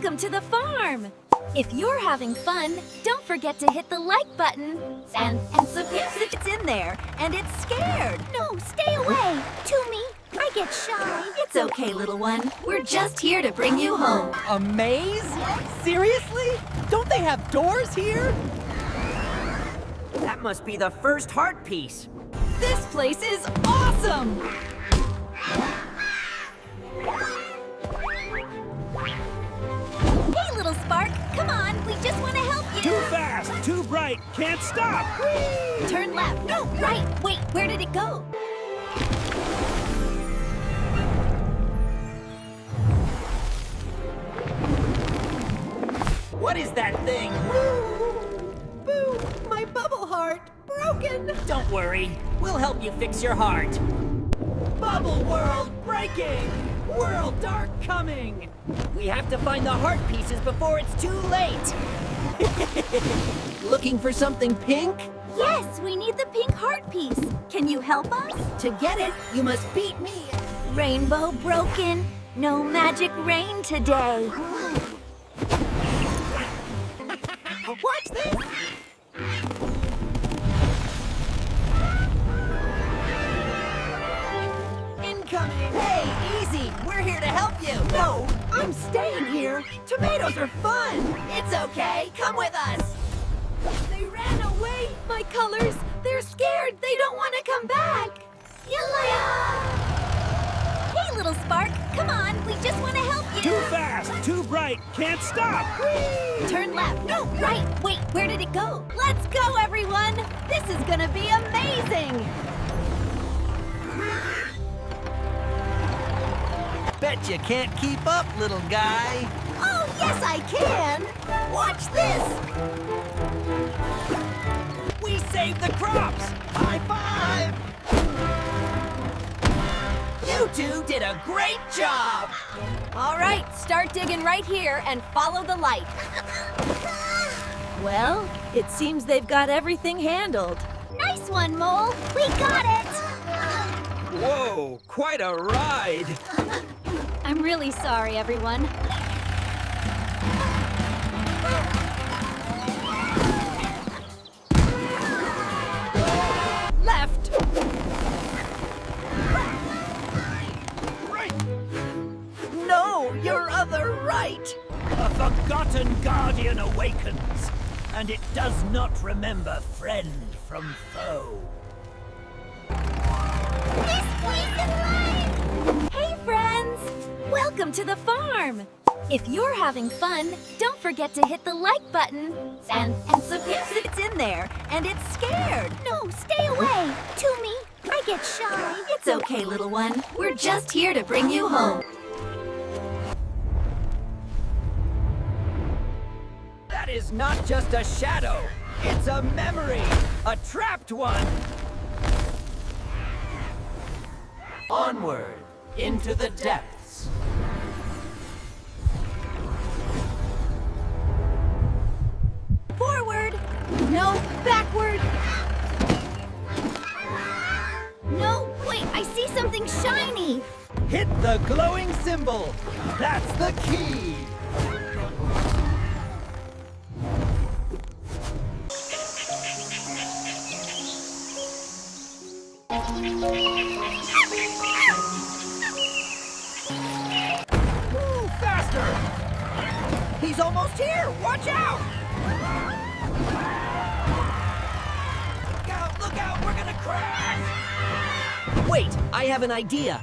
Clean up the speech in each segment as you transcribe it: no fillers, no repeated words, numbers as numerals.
Welcome to the farm! If you're having fun, don't forget to hit the like button. And submit if it's in there and it's scared. No, stay away. Toomey, I get shy. It's okay, little one. We're just here to bring you home. A maze? Seriously? Don't they have doors here? That must be the first heart piece. This place is awesome! Hey, little Spark, come on, we just want to help you. Too fast, too bright, can't stop. Whee! Turn left, no, right. Wait, where did it go? What is that thing? Boo! My bubble heart broken! Don't worry, we'll help you fix your heart. Bubble world breaking! World dark coming! We have to find the heart pieces before it's too late. Looking for something pink? Yes, we need the pink heart piece. Can you help us? To get it, you must beat me. Rainbow broken. No magic rain today. Watch this! Incoming! Hey, easy! We're here to help you! No! I'm staying here! Tomatoes are fun! It's okay! Come with us! They ran away! My colors! They're scared! They don't want to come back! Hey, little Spark, come on. We just want to help you. Too fast, too bright, can't stop. Whee! Turn left, no, right. Wait, where did it go? Let's go, everyone! This is gonna be amazing! Bet you can't keep up, little guy. Oh, yes, I can. Watch this. We saved the crops! High five! You two did a great job! All right, start digging right here and follow the light. Well, it seems they've got everything handled. Nice one, Mole. We got it. Whoa, quite a ride. I'm really sorry, everyone. Left. Right, No, your other right! a forgotten guardian awakens, and it does not remember friend from foe. Hey, friends! Welcome to the farm! If you're having fun, don't forget to hit the like button. And submit if it's in there and it's scared. No, stay away. Toomey, I get shy. It's okay, little one. We're just here to bring you home. That is not just a shadow, it's a memory, a trapped one. Onward, into the depths. Forward! No, backward! No, wait, I see something shiny. Hit the glowing symbol! That's the key! Move faster! He's almost here! Watch out! Look out, we're gonna crash! Wait, I have an idea.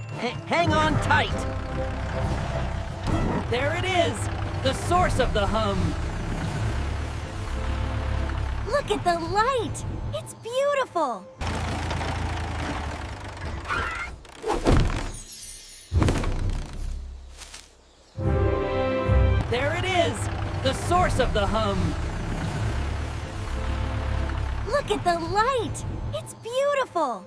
Hang on tight. There it is! The source of the hum. Look at the light. It's beautiful. There it is! The source of the hum. Look at the light. It's beautiful.